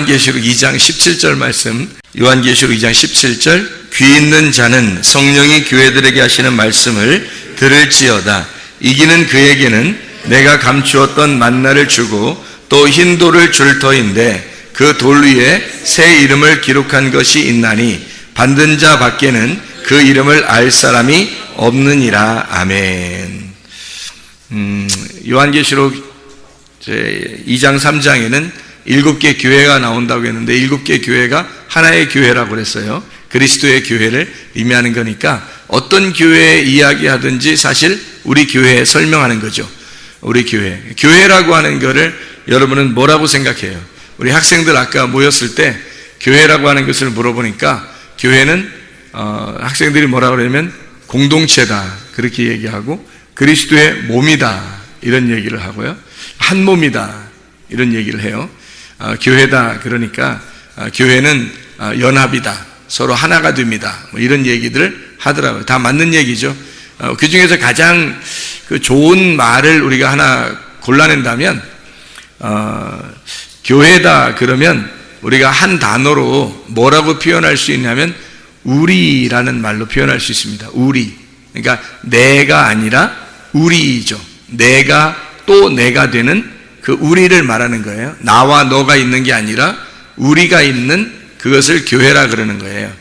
요한계시록 2장 17절 말씀, 요한계시록 2장 17절, 귀 있는 자는 성령이 교회들에게 하시는 말씀을 들을지어다. 이기는 그에게는 내가 감추었던 만나를 주고 또 흰 돌을 줄 터인데 그 돌 위에 새 이름을 기록한 것이 있나니 받는 자 밖에는 그 이름을 알 사람이 없느니라. 아멘. 요한계시록 2장 3장에는 7개 교회가 나온다고 했는데 7개 교회가 하나의 교회라고 그랬어요. 그리스도의 교회를 의미하는 거니까 어떤 교회 이야기하든지 사실 우리 교회에 설명하는 거죠. 우리 교회. 교회라고 하는 거를 여러분은 뭐라고 생각해요? 우리 학생들 아까 모였을 때 교회라고 하는 것을 물어보니까 교회는 학생들이 뭐라고 그러냐면 공동체다 그렇게 얘기하고 그리스도의 몸이다 이런 얘기를 하고요. 한 몸이다 이런 얘기를 해요. 교회다 그러니까 교회는 연합이다 서로 하나가 됩니다 뭐 이런 얘기들을 하더라고요. 다 맞는 얘기죠. 그 중에서 가장 그 좋은 말을 우리가 하나 골라낸다면 교회다 그러면 우리가 한 단어로 뭐라고 표현할 수 있냐면 우리라는 말로 표현할 수 있습니다. 우리. 그러니까 내가 아니라 우리죠. 내가 또 내가 되는 그 우리를 말하는 거예요. 나와 너가 있는 게 아니라 우리가 있는 그것을 교회라 그러는 거예요.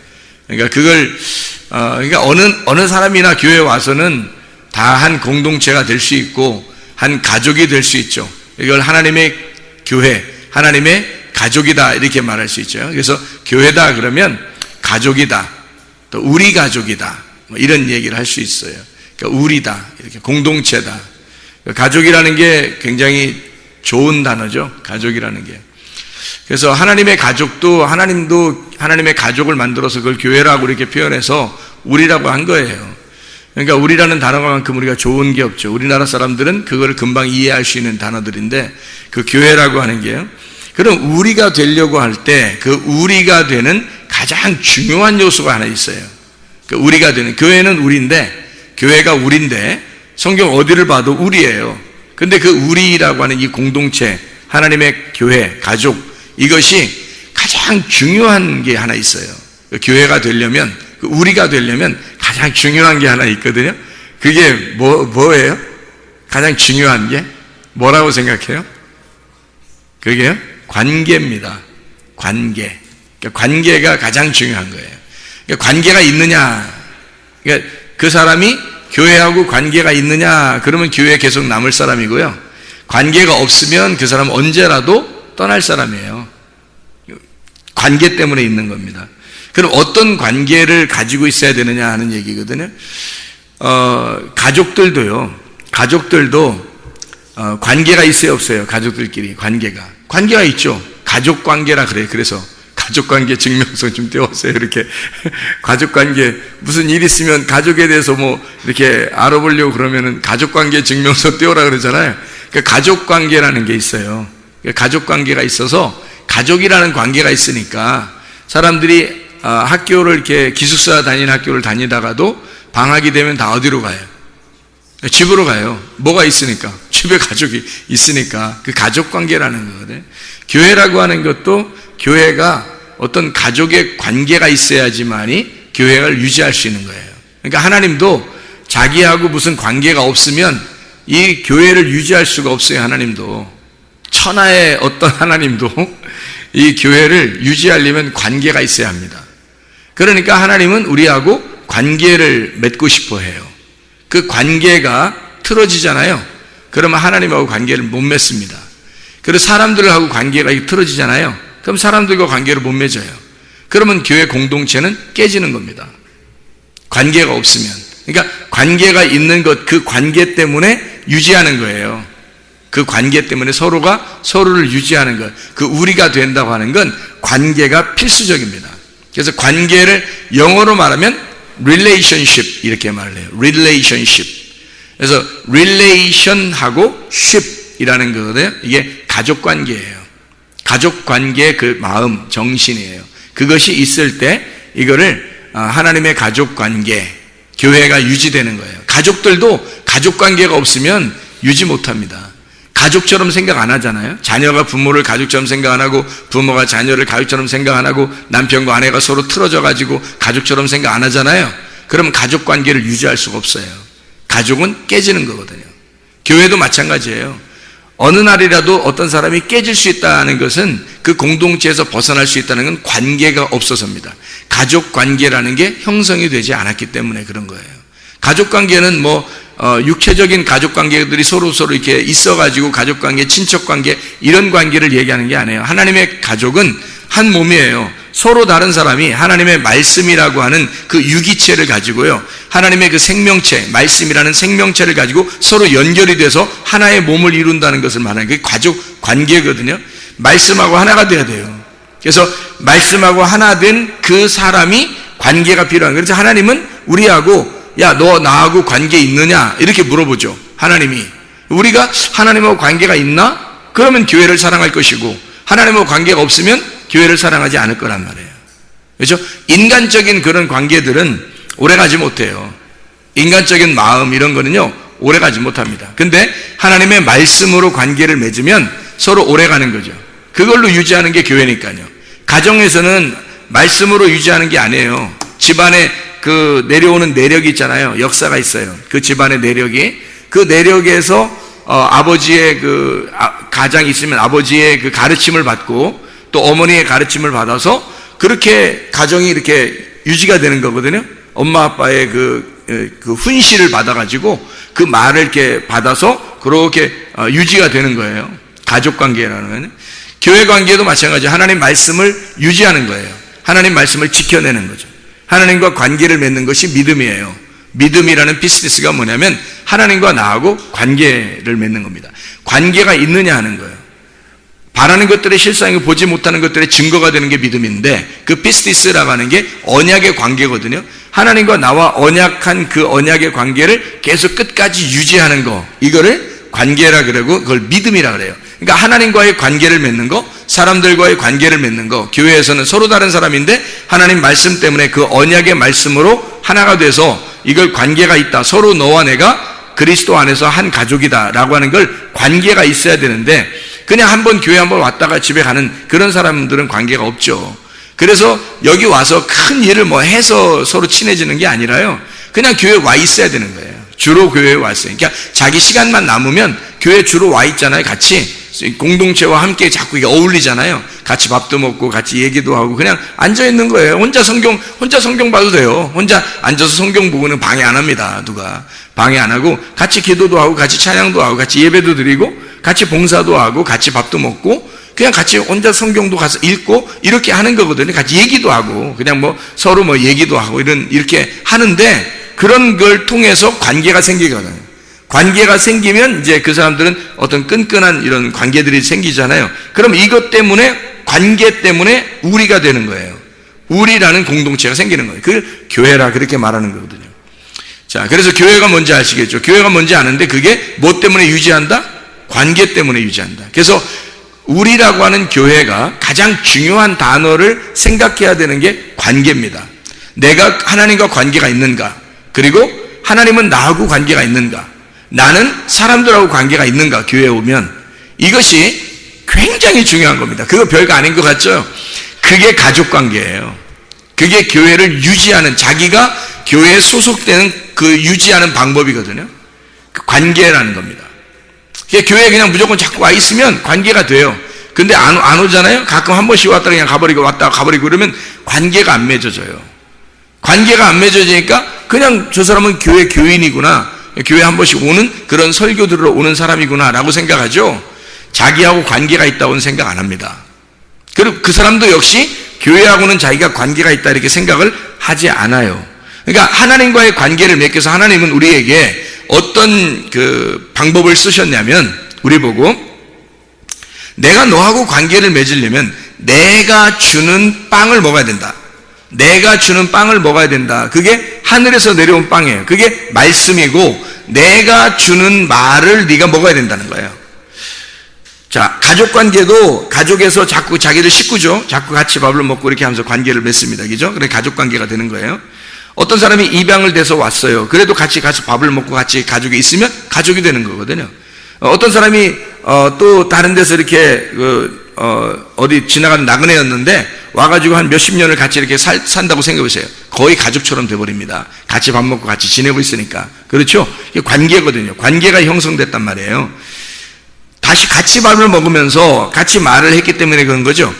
그러니까 그걸 그러니까 어느 사람이나 교회에 와서는 다 한 공동체가 될 수 있고 한 가족이 될 수 있죠. 이걸 하나님의 교회, 하나님의 가족이다 이렇게 말할 수 있죠. 그래서 교회다 그러면 가족이다, 또 우리 가족이다 뭐 이런 얘기를 할 수 있어요. 그러니까 우리다, 이렇게 공동체다. 가족이라는 게 굉장히 좋은 단어죠. 가족이라는 게. 그래서 하나님의 가족도 하나님도 하나님의 가족을 만들어서 그걸 교회라고 이렇게 표현해서 우리라고 한 거예요. 그러니까 우리라는 단어만큼 우리가 좋은 게 없죠. 우리나라 사람들은 그걸 금방 이해할 수 있는 단어들인데 그 교회라고 하는 게요. 그럼 우리가 되려고 할 때 그 우리가 되는 가장 중요한 요소가 하나 있어요. 그 우리가 되는, 교회는 우리인데, 교회가 우리인데 성경 어디를 봐도 우리예요. 근데 그 우리라고 하는 이 공동체, 하나님의 교회, 가족, 이것이 가장 중요한 게 하나 있어요. 그 교회가 되려면, 그 우리가 되려면 가장 중요한 게 하나 있거든요. 그게 뭐예요? 가장 중요한 게 뭐라고 생각해요? 그게요? 관계입니다. 관계. 그러니까 관계가 가장 중요한 거예요. 그러니까 관계가 있느냐, 그러니까 그 사람이 교회하고 관계가 있느냐, 그러면 교회에 계속 남을 사람이고요. 관계가 없으면 그 사람은 언제라도 떠날 사람이에요. 관계 때문에 있는 겁니다. 그럼 어떤 관계를 가지고 있어야 되느냐 하는 얘기거든요. 가족들도 관계가 있어요, 없어요? 가족들끼리 관계가 있죠. 가족 관계라 그래요. 그래서 가족 관계 증명서 좀 떼왔어요. 이렇게 가족 관계, 무슨 일 있으면 가족에 대해서 뭐 이렇게 알아보려고 그러면은 가족 관계 증명서 떼오라 그러잖아요. 그러니까 가족 관계라는 게 있어요. 그러니까 가족 관계가 있어서 가족이라는 관계가 있으니까 사람들이 학교를 이렇게 기숙사 다니는 학교를 다니다가도 방학이 되면 다 어디로 가요? 집으로 가요. 뭐가 있으니까? 집에 가족이 있으니까. 그 가족 관계라는 거거든요. 교회라고 하는 것도 교회가 어떤 가족의 관계가 있어야지만이 교회를 유지할 수 있는 거예요. 그러니까 하나님도 자기하고 무슨 관계가 없으면 이 교회를 유지할 수가 없어요. 하나님도. 천하의 어떤 하나님도 이 교회를 유지하려면 관계가 있어야 합니다. 그러니까 하나님은 우리하고 관계를 맺고 싶어 해요. 그 관계가 틀어지잖아요. 그러면 하나님하고 관계를 못 맺습니다. 그래서 사람들하고 관계가 틀어지잖아요. 그럼 사람들과 관계를 못 맺어요. 그러면 교회 공동체는 깨지는 겁니다. 관계가 없으면. 그러니까 관계가 있는 것, 그 관계 때문에 유지하는 거예요. 그 관계 때문에 서로가 서로를 유지하는 것, 그 우리가 된다고 하는 건 관계가 필수적입니다. 그래서 관계를 영어로 말하면 relationship 이렇게 말을 해요. relationship. 그래서 relation하고 ship이라는 거거든요. 이게 가족 관계예요. 가족 관계의 그 마음, 정신이에요. 그것이 있을 때 이거를 하나님의 가족 관계, 교회가 유지되는 거예요. 가족들도 가족 관계가 없으면 유지 못합니다. 가족처럼 생각 안 하잖아요. 자녀가 부모를 가족처럼 생각 안 하고 부모가 자녀를 가족처럼 생각 안 하고 남편과 아내가 서로 틀어져 가지고 가족처럼 생각 안 하잖아요. 그러면 가족 관계를 유지할 수가 없어요. 가족은 깨지는 거거든요. 교회도 마찬가지예요. 어느 날이라도 어떤 사람이 깨질 수 있다는 것은 그 공동체에서 벗어날 수 있다는 건 관계가 없어서입니다. 가족 관계라는 게 형성이 되지 않았기 때문에 그런 거예요. 가족 관계는 육체적인 가족 관계들이 서로 이렇게 있어가지고 가족 관계, 친척 관계, 이런 관계를 얘기하는 게 아니에요. 하나님의 가족은 한 몸이에요. 서로 다른 사람이 하나님의 말씀이라고 하는 그 유기체를 가지고요. 하나님의 그 생명체, 말씀이라는 생명체를 가지고 서로 연결이 돼서 하나의 몸을 이룬다는 것을 말하는 게 가족 관계거든요. 말씀하고 하나가 돼야 돼요. 그래서 말씀하고 하나 된 그 사람이 관계가 필요한 거예요. 그래서 하나님은 우리하고 야, 너 나하고 관계 있느냐? 이렇게 물어보죠. 하나님이. 우리가 하나님하고 관계가 있나? 그러면 교회를 사랑할 것이고 하나님하고 관계가 없으면 교회를 사랑하지 않을 거란 말이에요. 그렇죠? 인간적인 그런 관계들은 오래가지 못해요. 인간적인 마음 이런 거는요 오래가지 못합니다. 근데 하나님의 말씀으로 관계를 맺으면 서로 오래가는 거죠. 그걸로 유지하는 게 교회니까요. 가정에서는 말씀으로 유지하는 게 아니에요. 집안에 그 내려오는 내력이 있잖아요. 역사가 있어요. 그 집안의 내력이. 그 내력에서 아버지의 가장이 있으면 아버지의 그 가르침을 받고 또 어머니의 가르침을 받아서 그렇게 가정이 이렇게 유지가 되는 거거든요. 엄마 아빠의 그 훈시를 받아가지고 그 말을 이렇게 받아서 그렇게 유지가 되는 거예요. 가족 관계라는. 교회 관계도 마찬가지예요. 하나님 말씀을 유지하는 거예요. 하나님 말씀을 지켜내는 거죠. 하나님과 관계를 맺는 것이 믿음이에요. 믿음이라는 비즈니스가 뭐냐면 하나님과 나하고 관계를 맺는 겁니다. 관계가 있느냐 하는 거예요. 바라는 것들의 실상이고 보지 못하는 것들의 증거가 되는 게 믿음인데 그 비즈니스라고 하는 게 언약의 관계거든요. 하나님과 나와 언약한 그 언약의 관계를 계속 끝까지 유지하는 거, 이거를 관계라 그러고 그걸 믿음이라 그래요. 그러니까 하나님과의 관계를 맺는 거, 사람들과의 관계를 맺는 거, 교회에서는 서로 다른 사람인데 하나님 말씀 때문에 그 언약의 말씀으로 하나가 돼서 이걸 관계가 있다. 서로 너와 내가 그리스도 안에서 한 가족이다 라고 하는 걸 관계가 있어야 되는데 그냥 한번 교회 한번 왔다가 집에 가는 그런 사람들은 관계가 없죠. 그래서 여기 와서 큰 일을 뭐 해서 서로 친해지는 게 아니라요. 그냥 교회에 와 있어야 되는 거예요. 주로 교회에 왔어요. 그러니까 자기 시간만 남으면 교회 주로 와 있잖아요. 같이 공동체와 함께 자꾸 이게 어울리잖아요. 같이 밥도 먹고 같이 얘기도 하고 그냥 앉아 있는 거예요. 혼자 성경 봐도 돼요. 혼자 앉아서 성경 보고는 방해 안 합니다. 누가 방해 안 하고 같이 기도도 하고 같이 찬양도 하고 같이 예배도 드리고 같이 봉사도 하고 같이 밥도 먹고 그냥 같이 혼자 성경도 가서 읽고 이렇게 하는 거거든요. 같이 얘기도 하고 그냥 뭐 서로 뭐 얘기도 하고 이렇게 하는데 그런 걸 통해서 관계가 생기거든요. 관계가 생기면 이제 그 사람들은 어떤 끈끈한 이런 관계들이 생기잖아요. 그럼 이것 때문에 관계 때문에 우리가 되는 거예요. 우리라는 공동체가 생기는 거예요. 그걸 교회라 그렇게 말하는 거거든요. 자, 그래서 교회가 뭔지 아시겠죠? 교회가 뭔지 아는데 그게 뭐 때문에 유지한다? 관계 때문에 유지한다. 그래서 우리라고 하는 교회가 가장 중요한 단어를 생각해야 되는 게 관계입니다. 내가 하나님과 관계가 있는가? 그리고 하나님은 나하고 관계가 있는가? 나는 사람들하고 관계가 있는가? 교회에 오면 이것이 굉장히 중요한 겁니다. 그거 별거 아닌 것 같죠? 그게 가족 관계예요. 그게 교회를 유지하는, 자기가 교회에 소속되는 그 유지하는 방법이거든요. 그 관계라는 겁니다. 교회에 그냥 무조건 자꾸 와 있으면 관계가 돼요. 근데 안 오잖아요? 가끔 한 번씩 왔다가 그냥 가버리고 왔다가 가버리고 그러면 관계가 안 맺어져요. 관계가 안 맺어지니까 그냥 저 사람은 교회 교인이구나, 교회 한 번씩 오는 그런 설교 들으러 오는 사람이구나 라고 생각하죠. 자기하고 관계가 있다고는 생각 안 합니다. 그리고 그 사람도 역시 교회하고는 자기가 관계가 있다 이렇게 생각을 하지 않아요. 그러니까 하나님과의 관계를 맺기 위해서 하나님은 우리에게 어떤 그 방법을 쓰셨냐면, 우리 보고 내가 너하고 관계를 맺으려면 내가 주는 빵을 먹어야 된다. 내가 주는 빵을 먹어야 된다. 그게 하늘에서 내려온 빵이에요. 그게 말씀이고 내가 주는 말을 네가 먹어야 된다는 거예요. 자, 가족관계도 가족에서 자꾸 자기들 식구죠. 자꾸 같이 밥을 먹고 이렇게 하면서 관계를 맺습니다. 그죠? 그래 가족관계가 되는 거예요. 어떤 사람이 입양을 돼서 왔어요. 그래도 같이 가서 밥을 먹고 같이 가족이 있으면 가족이 되는 거거든요. 어떤 사람이 또 다른 데서 이렇게 어디 지나가는 나그네였는데 와가지고 한 몇십 년을 같이 이렇게 산다고 생각해보세요. 거의 가족처럼 돼버립니다. 같이 밥 먹고 같이 지내고 있으니까. 그렇죠? 이게 관계거든요. 관계가 형성됐단 말이에요. 다시 같이 밥을 먹으면서 같이 말을 했기 때문에 그런 거죠.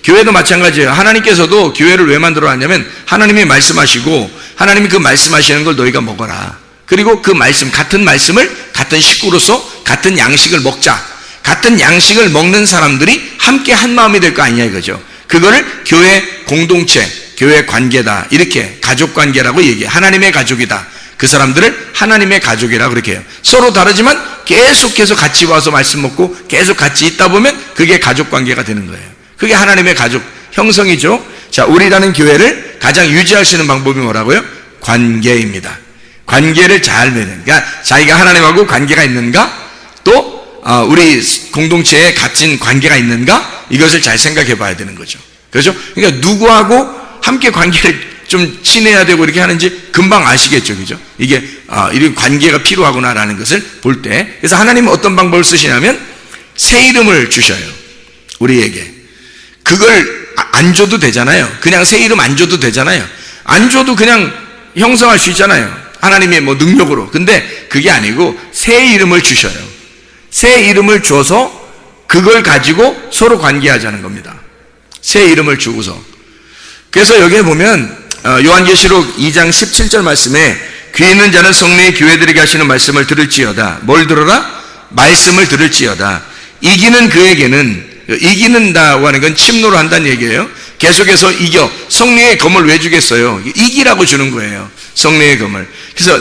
교회도 마찬가지예요. 하나님께서도 교회를 왜 만들어놨냐면 하나님이 말씀하시고 하나님이 그 말씀하시는 걸 너희가 먹어라. 그리고 그 말씀, 같은 말씀을 같은 식구로서 같은 양식을 먹자. 같은 양식을 먹는 사람들이 함께 한 마음이 될 거 아니냐 이거죠. 그거를 교회 공동체, 교회 관계다. 이렇게 가족 관계라고 얘기해요. 하나님의 가족이다. 그 사람들을 하나님의 가족이라고 그렇게 해요. 서로 다르지만 계속해서 같이 와서 말씀 먹고 계속 같이 있다 보면 그게 가족 관계가 되는 거예요. 그게 하나님의 가족 형성이죠. 자, 우리라는 교회를 가장 유지할 수 있는 방법이 뭐라고요? 관계입니다. 관계를 잘 맺는, 그러니까 자기가 하나님하고 관계가 있는가, 또 우리 공동체에 같은 관계가 있는가, 이것을 잘 생각해 봐야 되는 거죠. 그렇죠? 그러니까 누구하고 함께 관계를 좀 친해야 되고 이렇게 하는지 금방 아시겠죠. 그죠? 이게 이런 관계가 필요하구나라는 것을 볼 때, 그래서 하나님은 어떤 방법을 쓰시냐면 새 이름을 주셔요. 우리에게. 그걸 안 줘도 되잖아요. 그냥 새 이름 안 줘도 되잖아요. 안 줘도 그냥 형성할 수 있잖아요. 하나님의 뭐 능력으로. 근데 그게 아니고 새 이름을 주셔요. 새 이름을 줘서 그걸 가지고 서로 관계하자는 겁니다. 새 이름을 주고서. 그래서 여기에 보면 요한계시록 2장 17절 말씀에 귀 있는 자는 성령의 교회들에게 하시는 말씀을 들을지어다. 뭘 들어라? 말씀을 들을지어다. 이기는 그에게는, 이기는다고 하는 건 침노를 한다는 얘기예요. 계속해서 이겨. 성령의 검을 왜 주겠어요? 이기라고 주는 거예요. 성령의 검을. 그래서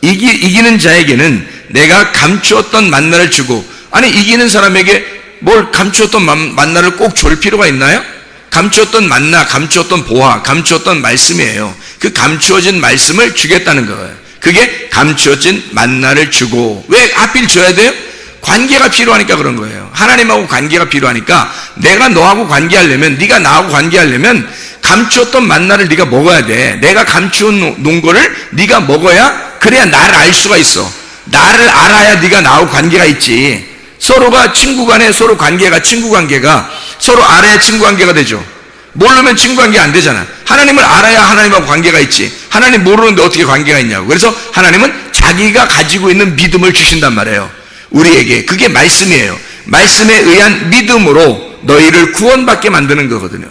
이기는 자에게는 내가 감추었던 만나를 주고, 아니 이기는 사람에게 뭘 감추었던 만나를 꼭 줄 필요가 있나요? 감추었던 만나, 감추었던 보화, 감추었던 말씀이에요. 그 감추어진 말씀을 주겠다는 거예요. 그게 감추어진 만나를 주고. 왜 하필 줘야 돼요? 관계가 필요하니까 그런 거예요. 하나님하고 관계가 필요하니까 내가 너하고 관계하려면, 네가 나하고 관계하려면 감추었던 만나를 네가 먹어야 돼. 내가 감추어 놓은 거를 네가 먹어야, 그래야 나를 알 수가 있어. 나를 알아야 네가 나하고 관계가 있지. 서로가 친구 간에 서로 관계가, 친구 관계가 서로 알아야 친구 관계가 되죠. 모르면 친구 관계 안 되잖아. 하나님을 알아야 하나님하고 관계가 있지. 하나님 모르는데 어떻게 관계가 있냐고. 그래서 하나님은 자기가 가지고 있는 믿음을 주신단 말이에요. 우리에게. 그게 말씀이에요. 말씀에 의한 믿음으로 너희를 구원받게 만드는 거거든요.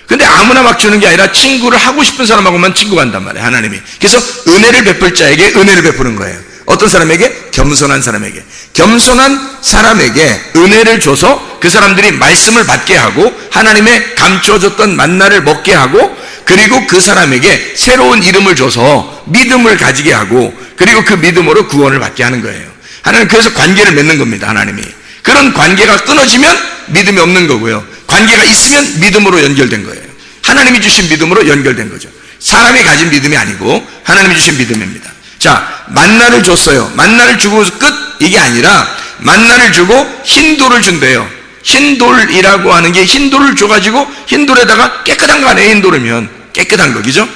근데 아무나 막 주는 게 아니라 친구를 하고 싶은 사람하고만 친구가 한단 말이에요. 하나님이. 그래서 은혜를 베풀 자에게 은혜를 베푸는 거예요. 어떤 사람에게? 겸손한 사람에게. 겸손한 사람에게 은혜를 줘서 그 사람들이 말씀을 받게 하고 하나님의 감춰줬던 만나를 먹게 하고, 그리고 그 사람에게 새로운 이름을 줘서 믿음을 가지게 하고, 그리고 그 믿음으로 구원을 받게 하는 거예요. 하나님 그래서 관계를 맺는 겁니다. 하나님이. 그런 관계가 끊어지면 믿음이 없는 거고요. 관계가 있으면 믿음으로 연결된 거예요. 하나님이 주신 믿음으로 연결된 거죠. 사람이 가진 믿음이 아니고 하나님이 주신 믿음입니다. 자, 만나를 줬어요. 만나를 주고 끝, 이게 아니라 만나를 주고 흰돌을 준대요. 흰돌이라고 하는 게, 흰돌을 줘가지고 흰돌에다가 깨끗한 거 아니에요. 흰돌이면 깨끗한 거, 그죠?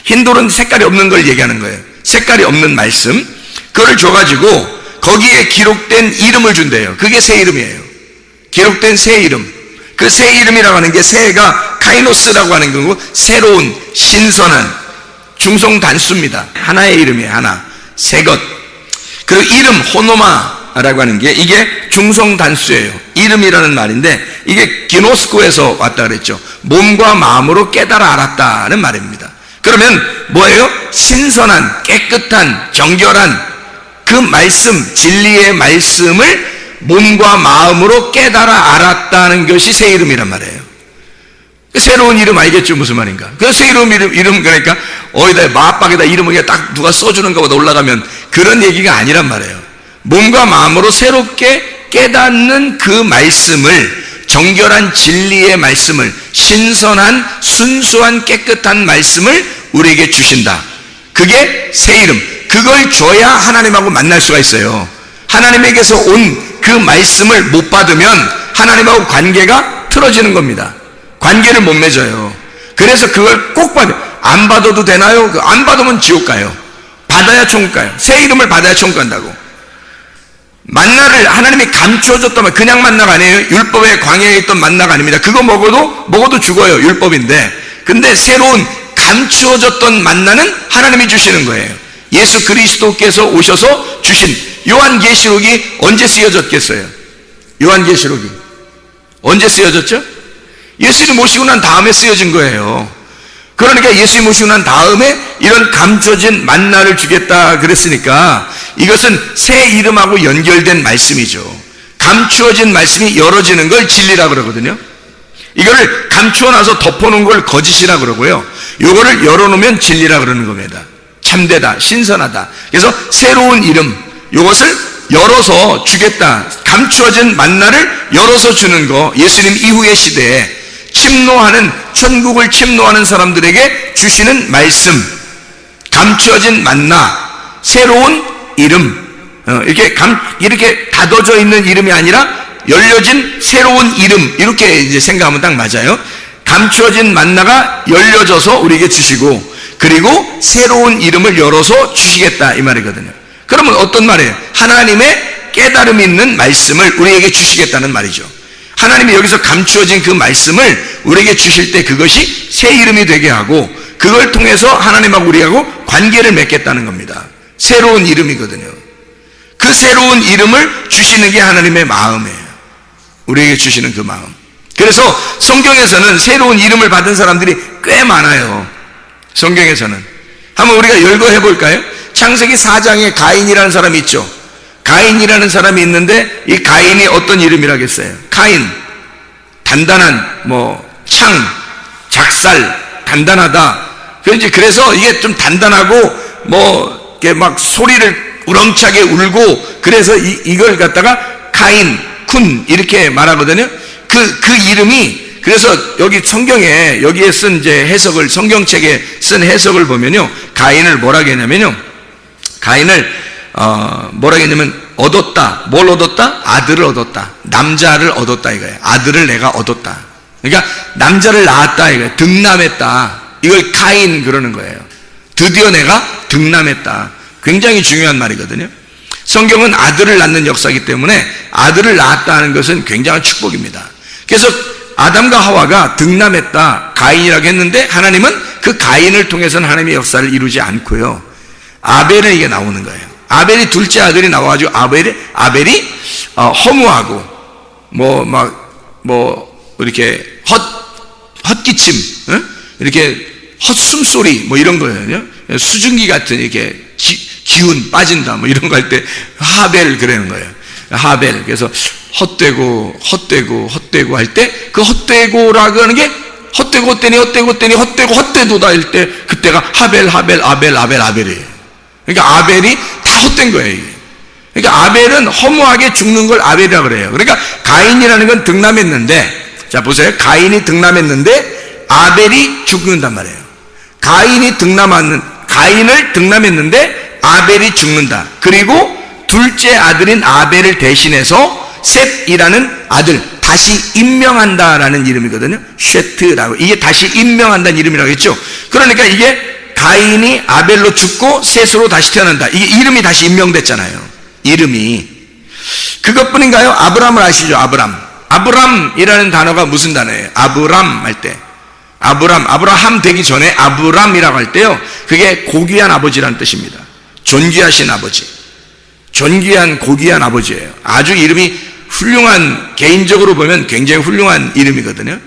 흰돌은 색깔이 없는 걸 얘기하는 거예요. 색깔이 없는 말씀, 그걸 줘가지고 거기에 기록된 이름을 준대요. 그게 새 이름이에요. 기록된 새 이름. 그 새 이름이라고 하는 게, 새가 카이노스라고 하는 거고, 새로운, 신선한, 중성 단수입니다. 하나의 이름이에요. 하나. 새 것. 그리고 이름, 호노마라고 하는 게, 이게 중성 단수예요. 이름이라는 말인데, 이게 기노스코에서 왔다 그랬죠. 몸과 마음으로 깨달아 알았다는 말입니다. 그러면 뭐예요? 신선한, 깨끗한, 정결한 그 말씀, 진리의 말씀을 몸과 마음으로 깨달아 알았다는 것이 새 이름이란 말이에요. 새로운 이름 알겠죠? 무슨 말인가? 그 새 이름 그러니까 어디다 마압박에다 이름을 딱 누가 써주는 것보다 올라가면 그런 얘기가 아니란 말이에요. 몸과 마음으로 새롭게 깨닫는 그 말씀을, 정결한 진리의 말씀을, 신선한 순수한 깨끗한 말씀을 우리에게 주신다. 그게 새 이름. 그걸 줘야 하나님하고 만날 수가 있어요. 하나님에게서 온 그 말씀을 못 받으면 하나님하고 관계가 틀어지는 겁니다. 관계를 못 맺어요. 그래서 그걸 꼭 받아요. 안 받아도 되나요? 안 받으면 지옥 가요. 받아야 천국 가요. 새 이름을 받아야 천국 간다고. 만나를 하나님이 감추어줬다면 그냥 만나가 아니에요. 율법의 광야에 있던 만나가 아닙니다. 그거 먹어도 죽어요. 율법인데. 근데 새로운 감추어졌던 만나는 하나님이 주시는 거예요. 예수 그리스도께서 오셔서 주신. 요한계시록이 언제 쓰여졌겠어요? 요한계시록이 언제 쓰여졌죠? 예수님 모시고 난 다음에 쓰여진 거예요. 그러니까 예수님 모시고 난 다음에 이런 감춰진 만나를 주겠다 그랬으니까 이것은 새 이름하고 연결된 말씀이죠. 감추어진 말씀이 열어지는 걸 진리라 그러거든요. 이거를 감추어 놔서 덮어놓은 걸 거짓이라 그러고요. 이거를 열어놓으면 진리라 그러는 겁니다. 참되다, 신선하다. 그래서 새로운 이름, 이것을 열어서 주겠다. 감추어진 만나를 열어서 주는 거. 예수님 이후의 시대에 침노하는, 천국을 침노하는 사람들에게 주시는 말씀, 감추어진 만나, 새로운 이름. 이렇게 닫아져 있는 이름이 아니라 열려진 새로운 이름, 이렇게 이제 생각하면 딱 맞아요. 감추어진 만나가 열려져서 우리에게 주시고, 그리고 새로운 이름을 열어서 주시겠다, 이 말이거든요. 그러면 어떤 말이에요? 하나님의 깨달음 있는 말씀을 우리에게 주시겠다는 말이죠. 하나님이 여기서 감추어진 그 말씀을 우리에게 주실 때 그것이 새 이름이 되게 하고, 그걸 통해서 하나님하고 우리하고 관계를 맺겠다는 겁니다. 새로운 이름이거든요. 그 새로운 이름을 주시는 게 하나님의 마음이에요. 우리에게 주시는 그 마음. 그래서 성경에서는 새로운 이름을 받은 사람들이 꽤 많아요. 성경에서는. 한번 우리가 열거해 볼까요? 창세기 4장에 가인이라는 사람이 있죠. 가인이라는 사람이 있는데 이 가인이 어떤 이름이라겠어요? 카인, 단단한, 창, 작살, 단단하다. 그래서 이게 좀 단단하고 이렇게 막 소리를 우렁차게 울고, 그래서 이걸 갖다가 카인, 쿤 이렇게 말하거든요. 그 이름이, 그래서 여기 성경에 여기에 쓴 이제 해석을, 성경책에 쓴 해석을 보면요, 가인을 뭐라고 했냐면요, 가인을 뭐라고 했냐면 얻었다. 뭘 얻었다? 아들을 얻었다. 남자를 얻었다 이거예요. 아들을 내가 얻었다. 그러니까 남자를 낳았다 이거예요. 득남했다. 이걸 가인 그러는 거예요. 드디어 내가 득남했다. 굉장히 중요한 말이거든요. 성경은 아들을 낳는 역사이기 때문에 아들을 낳았다 하는 것은 굉장한 축복입니다. 그래서 아담과 하와가 득남했다, 가인이라고 했는데, 하나님은 그 가인을 통해서는 하나님의 역사를 이루지 않고요, 아벨은 이게 나오는 거예요. 아벨이 둘째 아들이 나와가지고 아벨이 허무하고 이렇게 헛기침, 이렇게 헛숨소리 이런 거예요. 수증기 같은 이렇게 기운 빠진다 이런 거 할 때 하벨 그러는 거예요. 하벨. 그래서 헛되고 할 때 그 헛되고라고 하는 게 헛되도다 할 때 그때가 아벨이에요. 그러니까 아벨이 다 헛된 거예요. 이게. 그러니까 아벨은 허무하게 죽는 걸 아벨이라고 그래요. 그러니까 가인이라는 건 득남했는데, 자 보세요. 가인이 득남했는데 아벨이 죽는단 말이에요. 가인을 득남했는데 아벨이 죽는다. 그리고 둘째 아들인 아벨을 대신해서 셋이라는 아들 다시 임명한다라는 이름이거든요. 쉐트라고. 이게 다시 임명한다는 이름이라고 했죠. 그러니까 이게 가인이 아벨로 죽고 셋으로 다시 태어난다. 이게 이름이 다시 임명됐잖아요. 이름이. 그것뿐인가요? 아브람을 아시죠? 아브람이라는 단어가 무슨 단어예요? 아브람 할 때, 아브라함 되기 전에 아브람이라고 할 때요, 그게 고귀한 아버지라는 뜻입니다. 존귀하신 아버지, 존귀한 고귀한 아버지예요. 아주 이름이 훌륭한, 개인적으로 보면 굉장히 훌륭한 이름이거든요.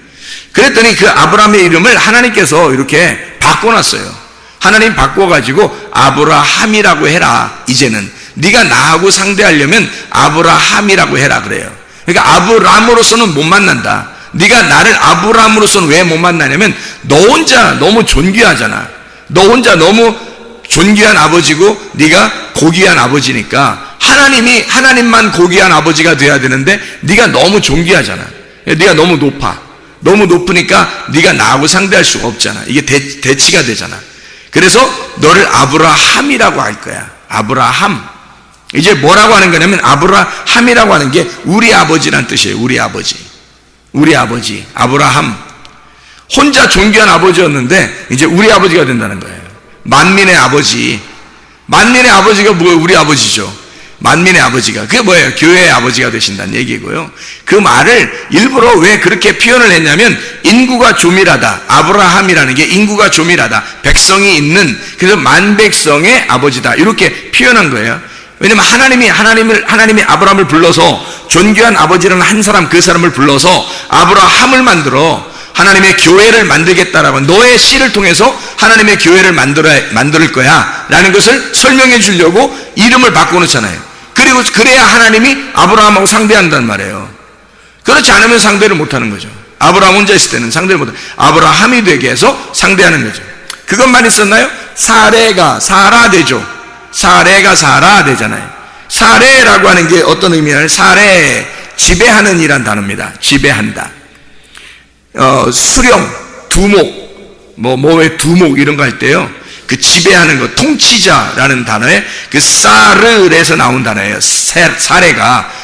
그랬더니 그 아브람의 이름을 하나님께서 이렇게 바꿔놨어요. 하나님 바꿔가지고 아브라함이라고 해라. 이제는 네가 나하고 상대하려면 아브라함이라고 해라 그래요. 그러니까 아브람으로서는 못 만난다. 네가 나를 아브람으로서는 왜 못 만나냐면 너 혼자 너무 존귀하잖아. 너 혼자 너무 존귀한 아버지고 네가 고귀한 아버지니까 하나님만 고귀한 아버지가 돼야 되는데 네가 너무 존귀하잖아. 네가 너무 높아. 너무 높으니까 네가 나하고 상대할 수가 없잖아. 이게 대치가 되잖아. 그래서 너를 아브라함이라고 할 거야. 아브라함. 이제 뭐라고 하는 거냐면 아브라함이라고 하는 게 우리 아버지란 뜻이에요. 우리 아버지, 아브라함. 혼자 존귀한 아버지였는데 이제 우리 아버지가 된다는 거예요. 만민의 아버지가 뭐예요? 우리 아버지죠. 만민의 아버지가. 그게 뭐예요? 교회의 아버지가 되신다는 얘기고요. 그 말을 일부러 왜 그렇게 표현을 했냐면 인구가 조밀하다. 아브라함이라는 게 인구가 조밀하다. 백성이 있는, 그래서 만백성의 아버지다. 이렇게 표현한 거예요. 왜냐면 하나님이 아브라함을 불러서 존귀한 아버지라는 한 사람, 그 사람을 불러서 아브라함을 만들어 하나님의 교회를 만들겠다라고, 너의 씨를 통해서 하나님의 교회를 만들 거야 라는 것을 설명해 주려고 이름을 바꿔놓잖아요. 그리고 그래야 하나님이 아브라함하고 상대한단 말이에요. 그렇지 않으면 상대를 못하는 거죠. 아브라함 혼자 있을 때는 상대를 못하는, 아브라함이 되게 해서 상대하는 거죠. 그것만 있었나요? 사라 되죠. 사라 되잖아요. 사레라고 하는 게 어떤 의미냐면 사레, 지배하는 이란 단어입니다. 지배한다. 수령, 두목, 왜 두목 이런 거 할 때요, 그 지배하는 거, 통치자라는 단어에 그 사르에서 나온 단어예요.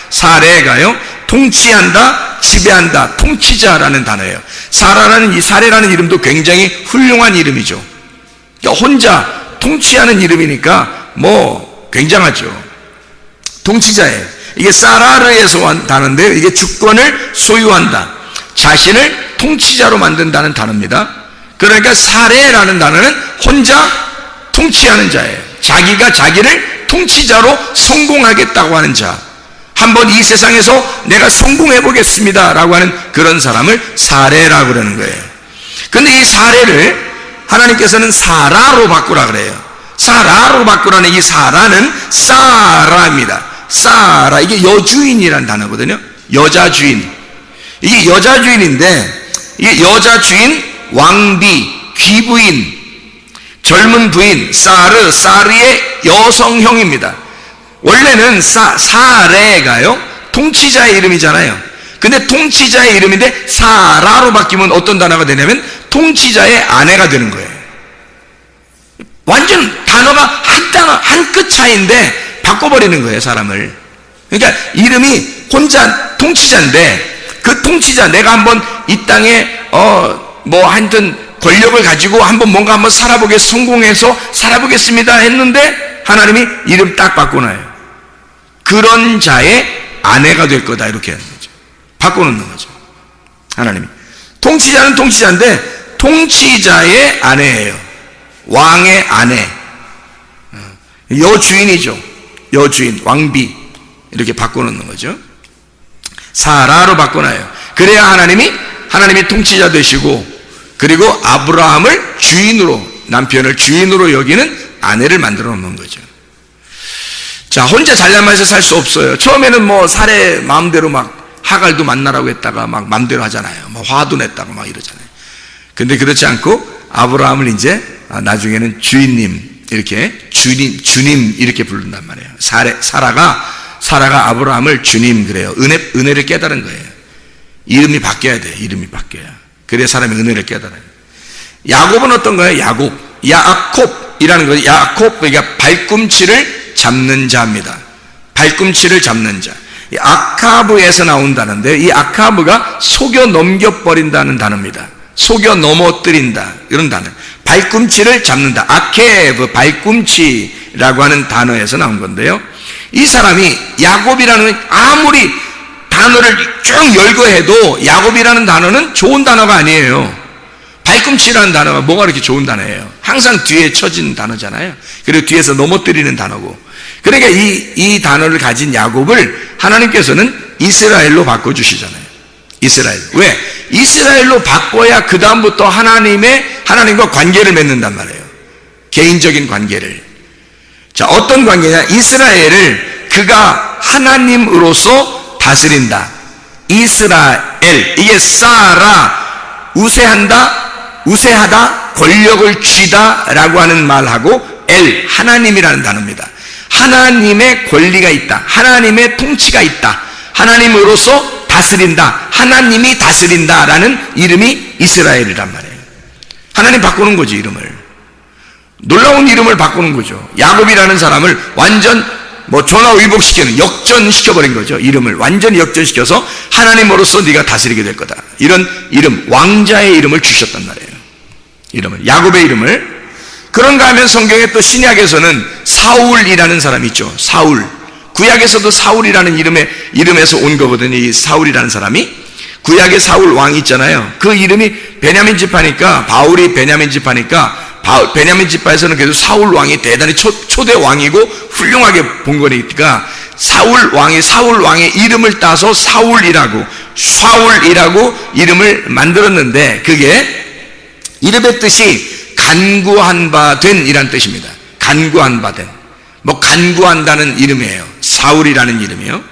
사레가요, 통치한다, 지배한다, 통치자라는 단어예요. 사레라는 이름도 굉장히 훌륭한 이름이죠. 그러니까 혼자 통치하는 이름이니까 굉장하죠. 통치자예요. 이게 사라르에서 온 단어인데요, 이게 주권을 소유한다, 자신을 통치자로 만든다는 단어입니다. 그러니까 사레라는 단어는 혼자 통치하는 자예요. 자기가 자기를 통치자로 성공하겠다고 하는 자, 한번 이 세상에서 내가 성공해 보겠습니다 라고 하는 그런 사람을 사례라고 그러는 거예요. 근데 이 사례를 하나님께서는 사라로 바꾸라 그래요. 사라로 바꾸라는 이 사라는 사라입니다. 사라, 이게 여주인이라는 단어거든요. 여자 주인. 이게 여자 주인인데, 이게 여자 주인, 왕비, 귀부인, 젊은 부인, 사르의 여성형입니다. 원래는 사레가요, 통치자의 이름이잖아요. 근데 통치자의 이름인데 사라로 바뀌면 어떤 단어가 되냐면 통치자의 아내가 되는 거예요. 완전 단어가 한 단어, 한 끗 차이인데 바꿔버리는 거예요, 사람을. 그러니까 이름이 혼자 통치자인데, 그 통치자, 내가 한번 이 땅에 하여튼 권력을 가지고 한번 성공해서 살아보겠습니다 했는데 하나님이 이름 딱 바꿔놔요. 그런 자의 아내가 될 거다, 이렇게 하는 거죠. 바꿔놓는 거죠, 하나님이. 통치자는 통치자인데 통치자의 아내예요. 왕의 아내, 여주인이죠. 여주인, 왕비, 이렇게 바꿔놓는 거죠. 사라로 바꿔놔요. 그래야 하나님이 통치자 되시고, 그리고 아브라함을 주인으로, 남편을 주인으로 여기는 아내를 만들어 놓는 거죠. 자, 혼자 잘나면서 살 수 없어요. 처음에는 사례 마음대로 하갈도 만나라고 했다가 마음대로 하잖아요. 화도 냈다고 이러잖아요. 근데 그렇지 않고 아브라함을 이제 나중에는 주인님, 이렇게 주님 이렇게 부른단 말이에요. 사라가 아브라함을 주님 그래요. 은혜를 깨달은 거예요. 이름이 바뀌어야 돼요. 이름이 바뀌어야. 그래야 사람이 은혜를 깨달아요. 야곱은 어떤 거예요? 야곱이라는 거예요. 야곱, 그러니까 발꿈치를 잡는 자입니다. 발꿈치를 잡는 자. 이 아카브에서 나온다는데, 이 아카브가 속여 넘겨버린다는 단어입니다. 속여 넘어뜨린다, 이런 단어. 발꿈치를 잡는다. 아케브, 발꿈치라고 하는 단어에서 나온 건데요. 이 사람이 야곱이라는, 아무리 단어를 쭉 열거해도 야곱이라는 단어는 좋은 단어가 아니에요. 발꿈치라는 단어가 뭐가 그렇게 좋은 단어예요? 항상 뒤에 쳐진 단어잖아요. 그리고 뒤에서 넘어뜨리는 단어고. 그러니까 이 단어를 가진 야곱을 하나님께서는 이스라엘로 바꿔주시잖아요. 이스라엘. 왜? 이스라엘로 바꿔야 그 다음부터 하나님과 관계를 맺는단 말이에요. 개인적인 관계를. 자, 어떤 관계냐? 이스라엘을 그가 하나님으로서 다스린다. 이스라엘. 이게 사라, 우세하다, 권력을 쥐다 라고 하는 말하고 엘, 하나님이라는 단어입니다. 하나님의 권리가 있다. 하나님의 통치가 있다. 하나님으로서 다스린다. 하나님이 다스린다라는 이름이 이스라엘이란 말이에요. 하나님 바꾸는 거지, 이름을. 놀라운 이름을 바꾸는 거죠. 야곱이라는 사람을 완전 전화위복시키는, 역전시켜버린 거죠. 이름을 완전히 역전시켜서 하나님으로서 네가 다스리게 될 거다. 이런 이름, 왕자의 이름을 주셨단 말이에요. 이름을, 야곱의 이름을. 그런가 하면 성경에 또 신약에서는 사울이라는 사람이 있죠. 사울. 구약에서도 사울이라는 이름에서 온 거거든요. 이 사울이라는 사람이. 구약의 사울 왕이 있잖아요. 그 이름이 베냐민 지파니까, 바울이 베냐민 지파니까, 베냐민 지파에서는 그래도 사울 왕이 대단히 초대 왕이고 훌륭하게 본 거니까 사울 왕의 이름을 따서 사울이라고 이름을 만들었는데, 그게 이름의 뜻이 간구한 바 된 이란 뜻입니다. 간구한 바 된. 간구한다는 이름이에요. 사울이라는 이름이요.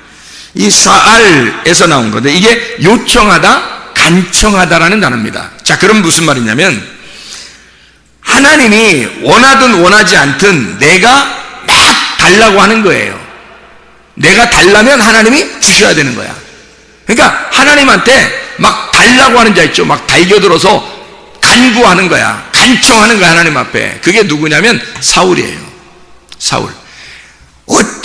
이 사알에서 나온 건데, 이게 요청하다, 간청하다라는 단어입니다. 자, 그럼 무슨 말이냐면, 하나님이 원하든 원하지 않든 내가 막 달라고 하는 거예요. 내가 달라면 하나님이 주셔야 되는 거야. 그러니까 하나님한테 막 달라고 하는 자 있죠. 막 달겨들어서 간구하는 거야. 간청하는 거야, 하나님 앞에. 그게 누구냐면 사울이에요. 사울.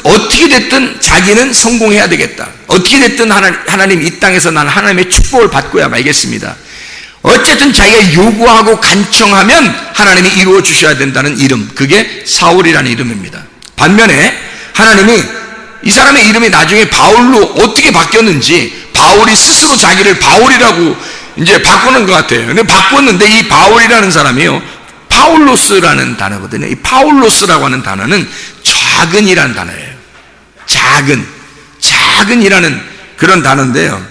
어떻게 됐든 자기는 성공해야 되겠다. 어떻게 됐든 하나님 이 땅에서 나는 하나님의 축복을 받고야 말겠습니다. 어쨌든 자기가 요구하고 간청하면 하나님이 이루어 주셔야 된다는 이름, 그게 사울이라는 이름입니다. 반면에 하나님이 이 사람의 이름이 나중에 바울로 어떻게 바뀌었는지, 바울이 스스로 자기를 바울이라고 이제 바꾸는 것 같아요. 근데 바꿨는데 이 바울이라는 사람이요, 파울로스라는 단어거든요. 이 파울로스라고 하는 단어는 작은이라는 단어예요. 작은이라는 그런 단어인데요.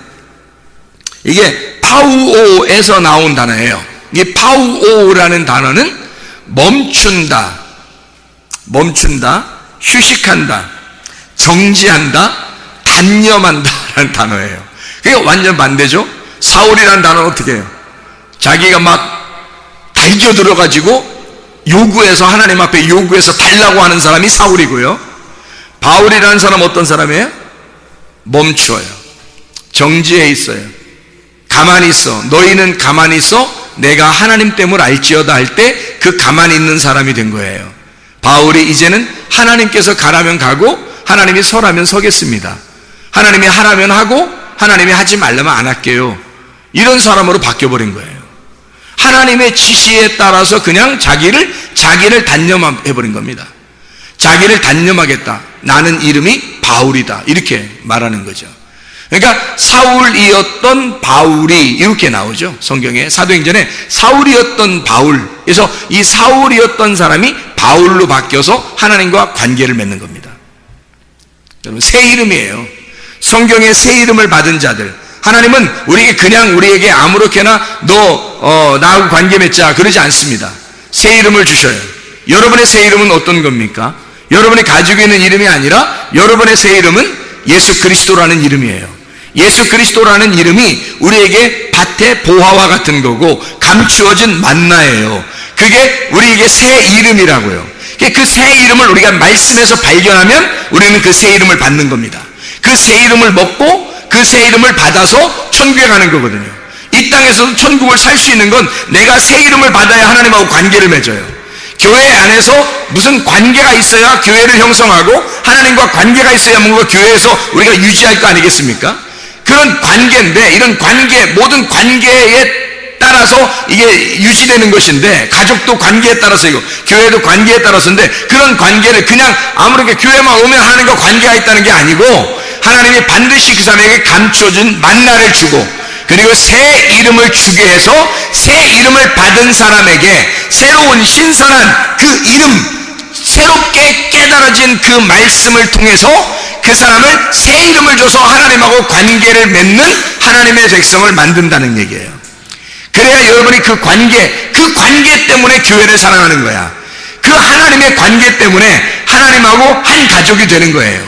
이게 파우오에서 나온 단어예요. 이 파우오라는 단어는 멈춘다, 휴식한다, 정지한다, 단념한다라는 단어예요. 그게 완전 반대죠. 사울이라는 단어는 어떻게 해요? 자기가 막 달겨들어가지고 요구해서, 하나님 앞에 요구해서 달라고 하는 사람이 사울이고요. 바울이라는 사람은 어떤 사람이에요? 멈추어요. 정지해 있어요. 가만히 있어. 너희는 가만히 있어. 내가 하나님 됨을 알지어다 할 때 그 가만히 있는 사람이 된 거예요. 바울이 이제는 하나님께서 가라면 가고 하나님이 서라면 서겠습니다. 하나님이 하라면 하고 하나님이 하지 말라면 안 할게요. 이런 사람으로 바뀌어버린 거예요. 하나님의 지시에 따라서 그냥 자기를 단념해버린 겁니다. 자기를 단념하겠다. 나는 이름이 바울이다. 이렇게 말하는 거죠. 그러니까 사울이었던 바울이 이렇게 나오죠. 성경에 사도행전에 사울이었던 바울. 그래서 이 사울이었던 사람이 바울로 바뀌어서 하나님과 관계를 맺는 겁니다. 여러분, 새 이름이에요. 성경에 새 이름을 받은 자들. 하나님은 우리에게 아무렇게나 나하고 관계 맺자 그러지 않습니다. 새 이름을 주셔요. 여러분의 새 이름은 어떤 겁니까? 여러분이 가지고 있는 이름이 아니라 여러분의 새 이름은 예수 그리스도라는 이름이에요. 예수 그리스도라는 이름이 우리에게 밭의 보화와 같은 거고 감추어진 만나예요. 그게 우리에게 새 이름이라고요. 그 새 이름을 우리가 말씀에서 발견하면 우리는 그 새 이름을 받는 겁니다. 그 새 이름을 먹고 그 새 이름을 받아서 천국에 가는 거거든요. 이 땅에서도 천국을 살 수 있는 건 내가 새 이름을 받아야 하나님하고 관계를 맺어요. 교회 안에서 무슨 관계가 있어야 교회를 형성하고 하나님과 관계가 있어야 뭔가 교회에서 우리가 유지할 거 아니겠습니까? 그런 관계인데, 이런 관계, 모든 관계에 따라서 이게 유지되는 것인데, 가족도 관계에 따라서 교회도 관계에 따라서인데, 그런 관계를 그냥 아무렇게 교회만 오면 하나님과 관계가 있다는 게 아니고 하나님이 반드시 그 사람에게 감춰진 만나를 주고, 그리고 새 이름을 주게 해서 새 이름을 받은 사람에게 새로운 신선한 그 이름, 새롭게 깨달아진 그 말씀을 통해서 그 사람을 새 이름을 줘서 하나님하고 관계를 맺는 하나님의 백성을 만든다는 얘기예요. 그래야 여러분이 그 관계 때문에 교회를 사랑하는 거야. 그 하나님의 관계 때문에 하나님하고 한 가족이 되는 거예요.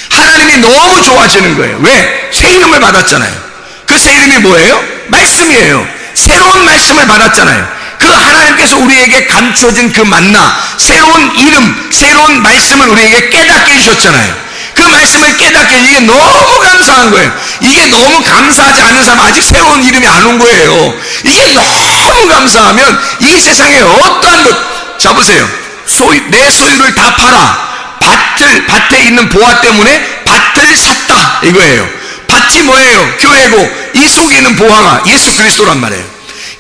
하나님이 너무 좋아지는 거예요. 왜? 새 이름을 받았잖아요. 그 새 이름이 뭐예요? 말씀이에요. 새로운 말씀을 받았잖아요. 그 하나님께서 우리에게 감춰진 그 만나, 새로운 이름, 새로운 말씀을 우리에게 깨닫게 해주셨잖아요. 그 말씀을 깨닫게 해주는 게 너무 감사한 거예요. 이게 너무 감사하지 않은 사람은 아직 새로운 이름이 안 온 거예요. 이게 너무 감사하면 이 세상에 어떠한 것, 자 보세요. 내 소유를 다 팔아. 밭에 있는 보화 때문에 밭을 샀다. 이거예요. 밭이 뭐예요? 교회고, 이 속에 있는 보화가 예수 그리스도란 말이에요.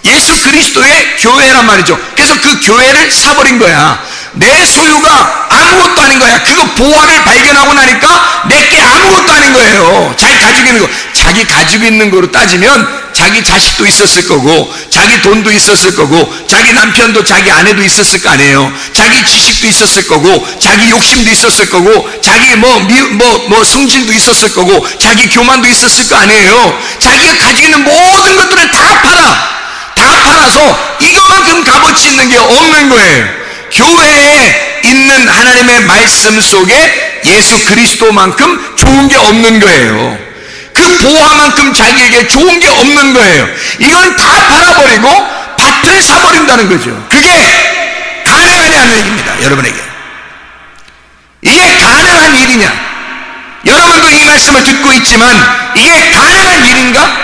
예수 그리스도의 교회란 말이죠. 그래서 그 교회를 사버린 거야. 내 소유가 아무것도 아닌 거야. 그거 보화를 발견하고 나니까 내게 아무것도 아닌 거예요. 자기 가지고 있는 거. 자기 가지고 있는 거로 따지면 자기 자식도 있었을 거고, 자기 돈도 있었을 거고, 자기 남편도 자기 아내도 있었을 거 아니에요. 자기 지식도 있었을 거고, 자기 욕심도 있었을 거고, 자기 성질도 있었을 거고, 자기 교만도 있었을 거 아니에요. 자기가 가지고 있는 모든 것들을 다 팔아서 이거만큼 값어치 있는 게 없는 거예요. 교회에 있는 하나님의 말씀 속에 예수 그리스도만큼 좋은 게 없는 거예요. 그 보화만큼 자기에게 좋은 게 없는 거예요. 이건 다 팔아버리고 밭을 사버린다는 거죠. 그게 가능하냐는 얘기입니다. 여러분에게. 이게 가능한 일이냐? 여러분도 이 말씀을 듣고 있지만 이게 가능한 일인가?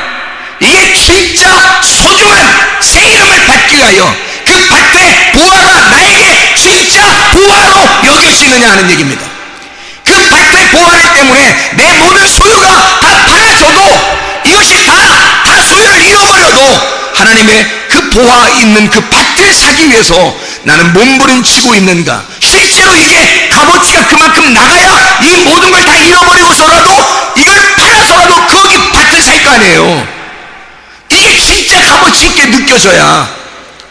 이게 진짜 소중한 새 이름을 받기 위하여 그 밭의 보화가 나에게 진짜 보화로 여겨지느냐 하는 얘기입니다. 그 밭의 보화 때문에 내 모든 소유가 다 팔아져도, 이것이 다 소유를 잃어버려도 하나님의 그 보화 있는 그 밭을 사기 위해서 나는 몸부림치고 있는가? 실제로 이게 값어치가 그만큼 나가야 이 모든 걸 다 잃어버리고서라도 이걸 팔아서라도 거기 밭을 살 거 아니에요. 이게 진짜 값어치 있게 느껴져야.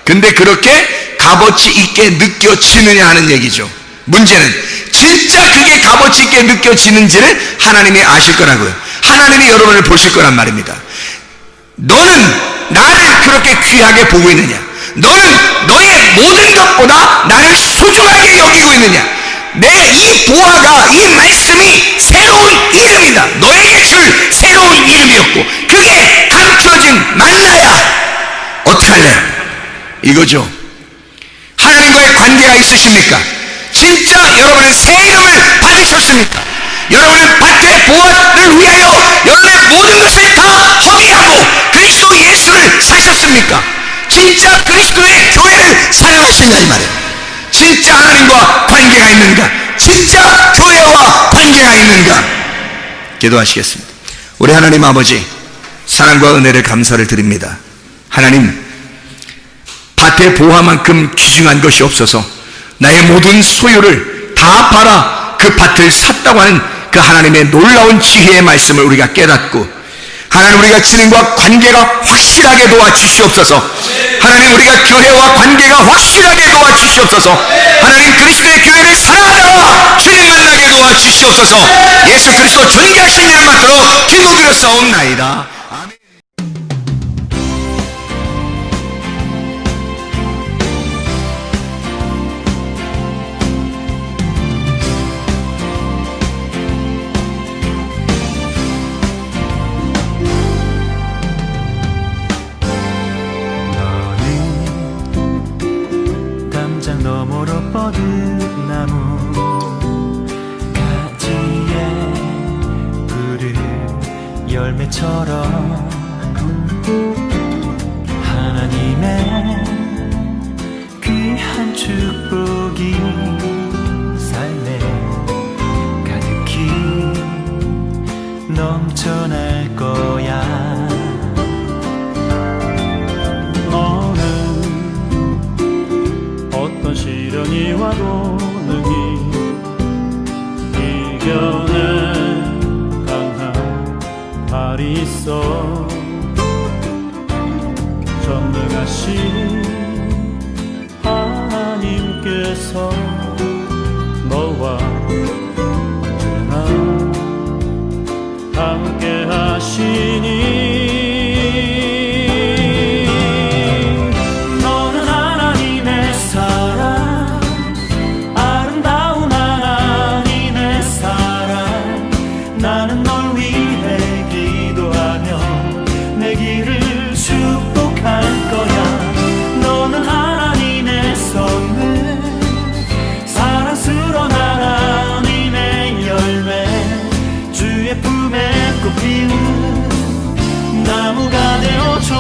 근데 그렇게 값어치 있게 느껴지느냐 하는 얘기죠. 문제는 진짜 그게 값어치 있게 느껴지는지를 하나님이 아실 거라고요. 하나님이 여러분을 보실 거란 말입니다. 너는 나를 그렇게 귀하게 보고 있느냐? 너는 너의 모든 것보다 나를 소중하게 여기고 있느냐? 내 이 보화가, 이 말씀이 새로운 이름이다. 너에게 줄 새로운 이름이었고, 그게 감춰진 만나야 어떻게 할래요? 이거죠. 하나님과의 관계가 있으십니까? 진짜 여러분은 새 이름을 받으셨습니까? 여러분은 밭의 보화를 위하여 여러분의 모든 것을 다 허비하고 그리스도 예수를 사셨습니까? 진짜 그리스도의 교회를 사랑하시냐 이 말이에요. 진짜 하나님과 관계가 있는가? 진짜 교회와 관계가 있는가? 기도하시겠습니다. 우리 하나님 아버지, 사랑과 은혜를 감사를 드립니다. 하나님, 밭의 보화만큼 귀중한 것이 없어서 나의 모든 소유를 다 팔아 그 밭을 샀다고 하는 그 하나님의 놀라운 지혜의 말씀을 우리가 깨닫고, 하나님 우리가 주님과 관계가 확실하게 도와주시옵소서. 하나님 우리가 교회와 관계가 확실하게 도와주시옵소서. 하나님 그리스도의 교회를 사랑하다가 주님 만나게 도와주시옵소서. 예수 그리스도 존귀하신 이름 받들어 기도드렸사옵나이다. 아멘. 너머로 뻗은 나무 가지에 푸른 열매처럼 하나님의 귀한 축복이 삶에 가득히 넘쳐날 거야. 어떤 시련이 와도 능히 이겨낼 강한 발이 있어. 전능하신 하나님께서 너와 언제나 함께 하시니 나무가 되어줘.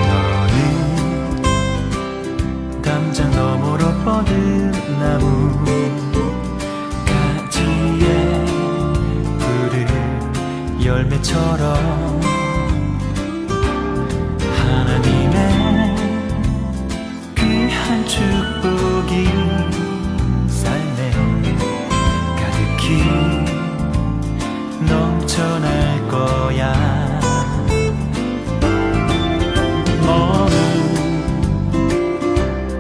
너는 담장 너머로 뻗은 나무 가지에 푸른 열매처럼 하나님의 귀한 축복이 삶에 가득히 넘쳐날 거야. 너는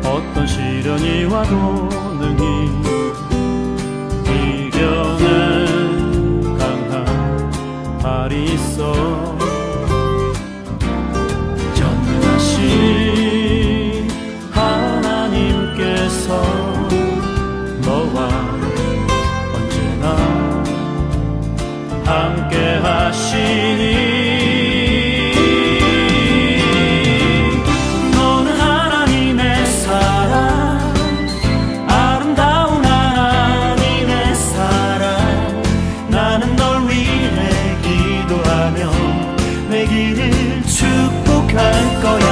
어떤 시련이 와도 능히 이겨낼 강한 발이 있어. 전능하신 하나님께서 너와 언제나 함께 하시니 너는 하나님의 사랑, 아름다운 하나님의 사랑. 나는 널 위해 기도하며 내 길을 축복할 거야.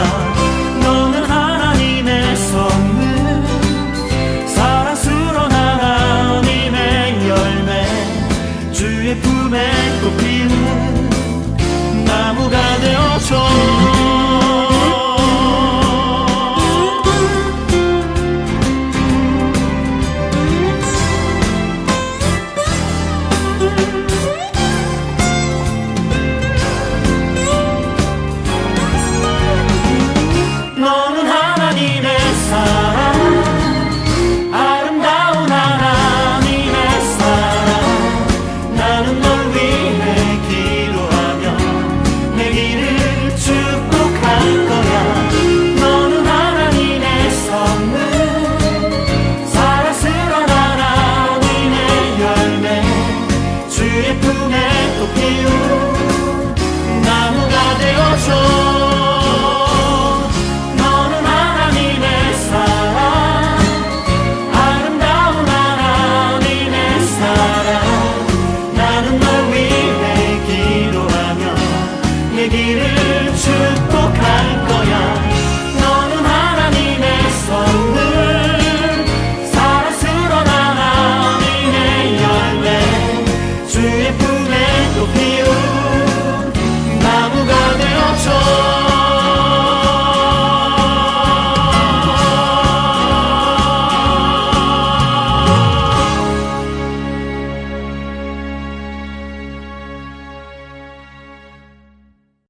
너는 하나님의 선물, 사랑스러운 하나님의 열매, 주의 품에 꽃피는 나무가 되어줘. 주의 품에 또 피운 나무가 되어줘. 너는 하나님의 사랑, 아름다운 하나님의 사랑. 나는 널 위해 기도하며 내 길을 축복할 거야. 너는 하나님의 선물, 사랑스러운 하나님의 열매, 주의 품에 또 피운